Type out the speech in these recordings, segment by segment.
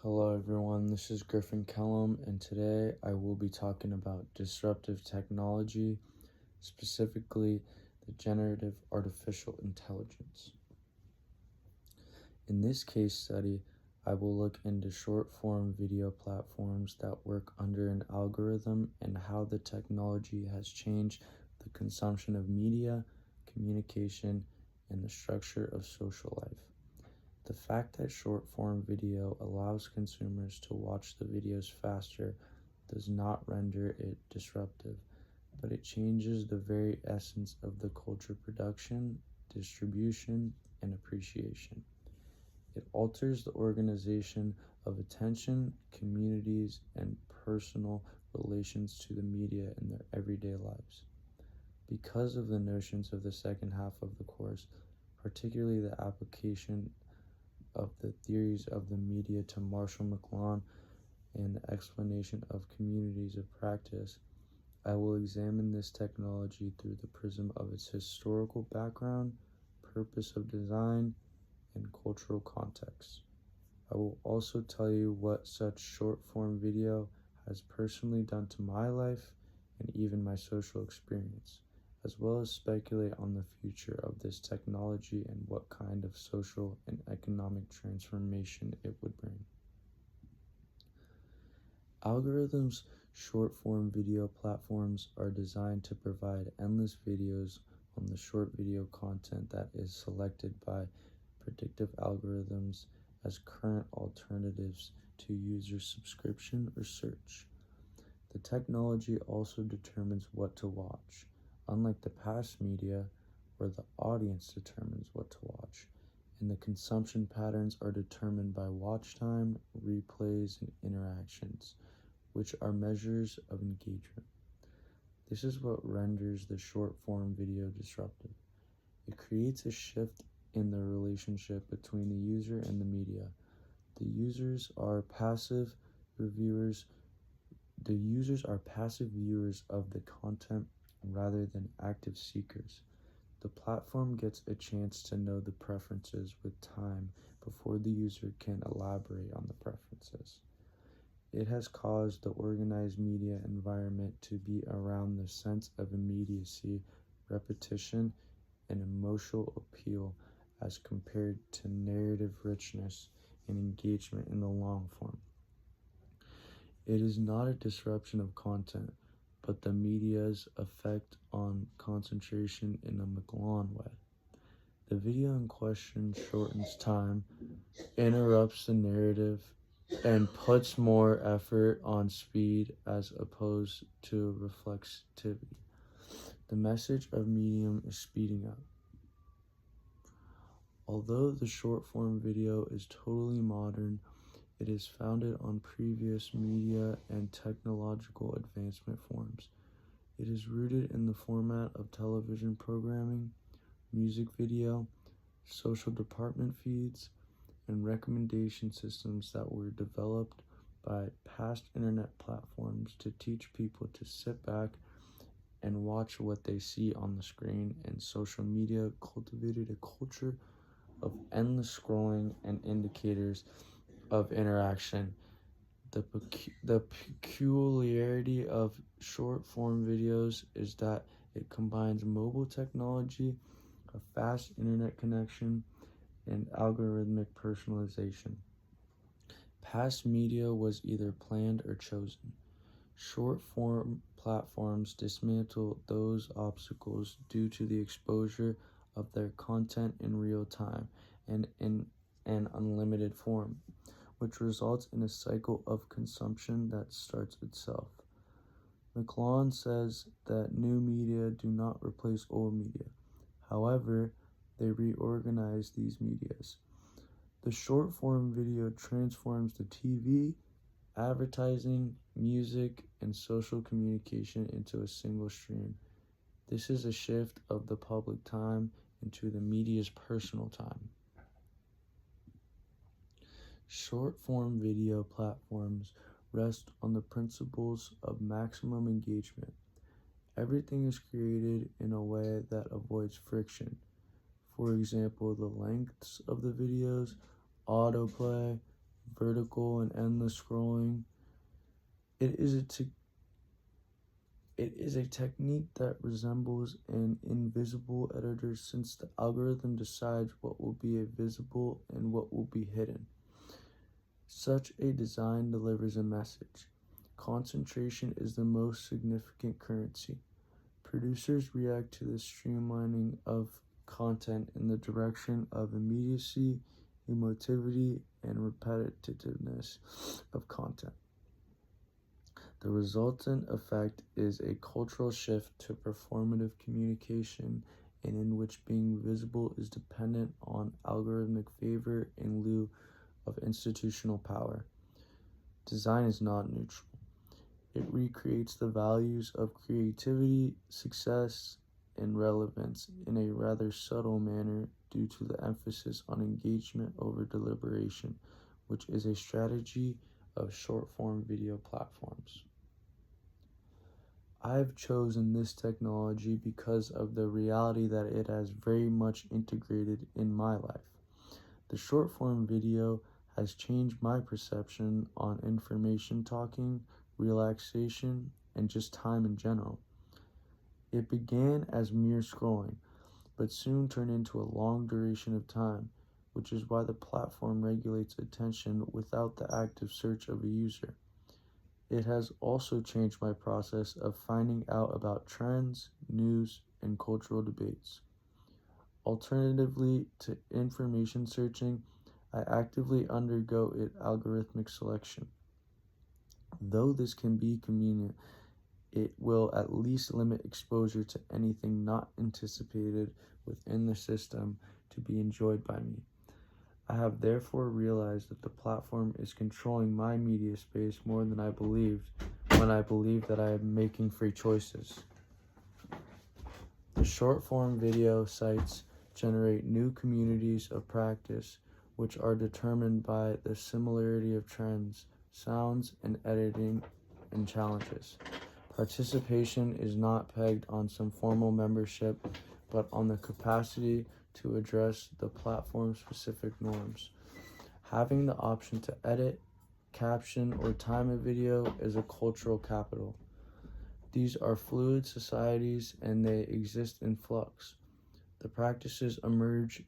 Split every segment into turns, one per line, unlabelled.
Hello everyone, this is Griffin Kellum, and today I will be talking about disruptive technology, specifically the generative artificial intelligence. In this case study, I will look into short-form video platforms that work under an algorithm and how the technology has changed the consumption of media, communication, and the structure of social life. The fact that short-form video allows consumers to watch the videos faster does not render it disruptive, but it changes the very essence of the culture production, distribution, and appreciation. It alters the organization of attention, communities, and personal relations to the media in their everyday lives. Because of the notions of the second half of the course, particularly the application of the theories of the media to Marshall McLuhan and the explanation of communities of practice, I will examine this technology through the prism of its historical background, purpose of design, and cultural context. I will also tell you what such short-form video has personally done to my life and even my social experience, as well as speculate on the future of this technology and what kind of social and economic transformation it would bring. Algorithms, short-form video platforms are designed to provide endless videos on the short video content that is selected by predictive algorithms as current alternatives to user subscription or search. The technology also determines what to watch, unlike the past media where the audience determines what to watch, and the consumption patterns are determined by watch time, replays, and interactions, which are measures of engagement. This is what renders the short-form video disruptive. It creates a shift in the relationship between the user and the media. The users are passive viewers of the content rather than active seekers. The platform gets a chance to know the preferences with time before the user can elaborate on the preferences. It has caused the organized media environment to be around the sense of immediacy, repetition, and emotional appeal as compared to narrative richness and engagement in the long form. It is not a disruption of content, but the media's effect on concentration in a McLuhan way. The video in question shortens time, interrupts the narrative, and puts more effort on speed as opposed to reflexivity. The message of medium is speeding up. Although the short-form video is totally modern, it is founded on previous media and technological advancement forms. It is rooted in the format of television programming, music video, social department feeds, and recommendation systems that were developed by past internet platforms to teach people to sit back and watch what they see on the screen, and social media cultivated a culture of endless scrolling and indicators of interaction. The peculiarity of short-form videos is that it combines mobile technology, a fast internet connection, and algorithmic personalization. Past media was either planned or chosen. Short-form platforms dismantle those obstacles due to the exposure of their content in real time and in an unlimited form, which results in a cycle of consumption that starts itself. McLuhan says that new media do not replace old media. However, they reorganize these medias. The short-form video transforms the TV, advertising, music, and social communication into a single stream. This is a shift of the public time into the media's personal time. Short-form video platforms rest on the principles of maximum engagement. Everything is created in a way that avoids friction. For example, the lengths of the videos, autoplay, vertical and endless scrolling. It is a technique that resembles an invisible editor, since the algorithm decides what will be visible and what will be hidden. Such a design delivers a message. Concentration is the most significant currency. Producers react to the streamlining of content in the direction of immediacy, emotivity, and repetitiveness of content. The resultant effect is a cultural shift to performative communication, and in which being visible is dependent on algorithmic favor in lieu of institutional power. Design is not neutral. It recreates the values of creativity, success, and relevance in a rather subtle manner due to the emphasis on engagement over deliberation, which is a strategy of short-form video platforms. I've chosen this technology because of the reality that it has very much integrated in my life. The short-form video has changed my perception on information talking, relaxation, and just time in general. It began as mere scrolling, but soon turned into a long duration of time, which is why the platform regulates attention without the active search of a user. It has also changed my process of finding out about trends, news, and cultural debates. Alternatively to information searching, I actively undergo algorithmic selection. Though this can be convenient, it will at least limit exposure to anything not anticipated within the system to be enjoyed by me. I have therefore realized that the platform is controlling my media space more than I believed when I believed that I am making free choices. The short-form video sites generate new communities of practice, which are determined by the similarity of trends, sounds, and editing and challenges. Participation is not pegged on some formal membership, but on the capacity to address the platform-specific norms. Having the option to edit, caption, or time a video is a cultural capital. These are fluid societies and they exist in flux. The practices emerge,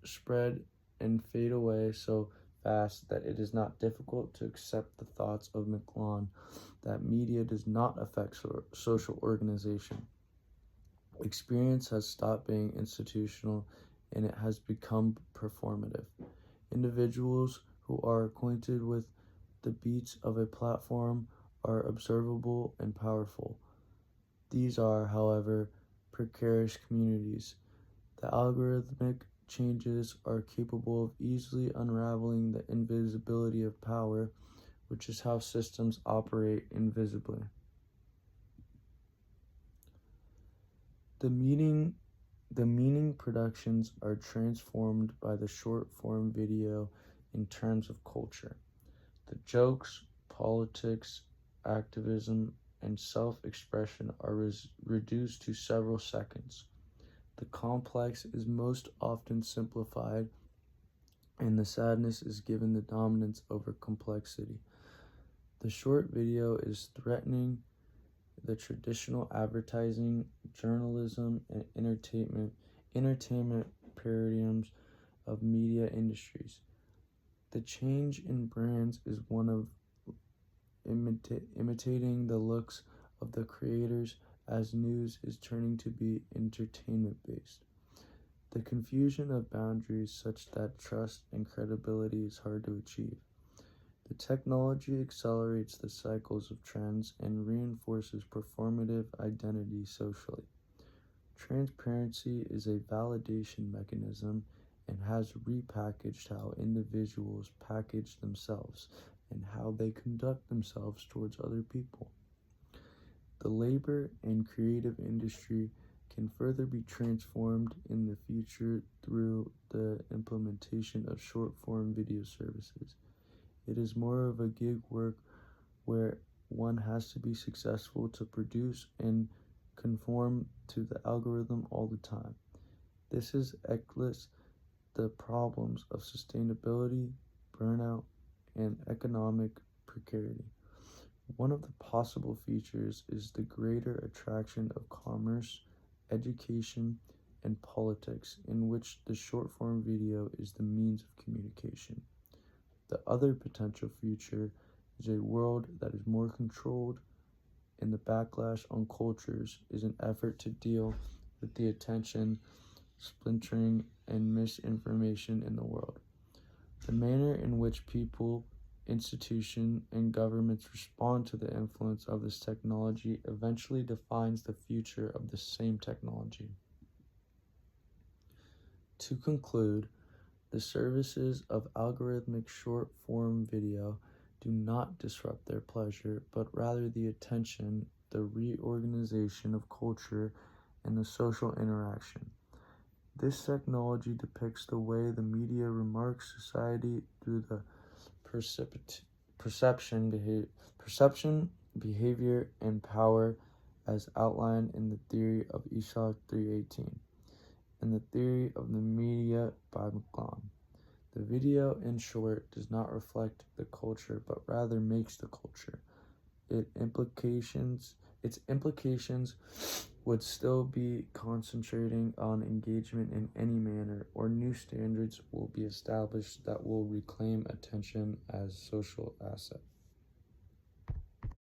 spread, and fade away so fast that it is not difficult to accept the thoughts of McLuhan that media does not affect social organization. Experience has stopped being institutional and it has become performative. Individuals who are acquainted with the beats of a platform are observable and powerful. These are, however, precarious communities. The algorithmic changes are capable of easily unraveling the invisibility of power, which is how systems operate invisibly. The meaning productions are transformed by the short-form video in terms of culture. The jokes, politics, activism, and self-expression are reduced to several seconds. The complex is most often simplified, and the sadness is given the dominance over complexity. The short video is threatening the traditional advertising, journalism, and entertainment paradigms of media industries. The change in brands is one of imitating the looks of the creators, as news is turning to be entertainment-based. The confusion of boundaries such that trust and credibility is hard to achieve. The technology accelerates the cycles of trends and reinforces performative identity socially. Transparency is a validation mechanism and has repackaged how individuals package themselves and how they conduct themselves towards other people. The labor and creative industry can further be transformed in the future through the implementation of short-form video services. It is more of a gig work where one has to be successful to produce and conform to the algorithm all the time. This has eclipsed the problems of sustainability, burnout, and economic precarity. One of the possible features is the greater attraction of commerce, education, and politics, in which the short form video is the means of communication. The other potential future is a world that is more controlled, and the backlash on cultures is an effort to deal with the attention, splintering, and misinformation in the world. The manner in which people, institutions, and governments respond to the influence of this technology eventually defines the future of the same technology. To conclude, the services of algorithmic short-form video do not disrupt their pleasure, but rather the attention, the reorganization of culture, and the social interaction. This technology depicts the way the media remarks society through the perception, behavior, and power as outlined in the theory of Esau 318 and the theory of the media by McClellan. The video, in short, does not reflect the culture, but rather makes the culture. Its implications would still be concentrating on engagement in any manner, or new standards will be established that will reclaim attention as social asset.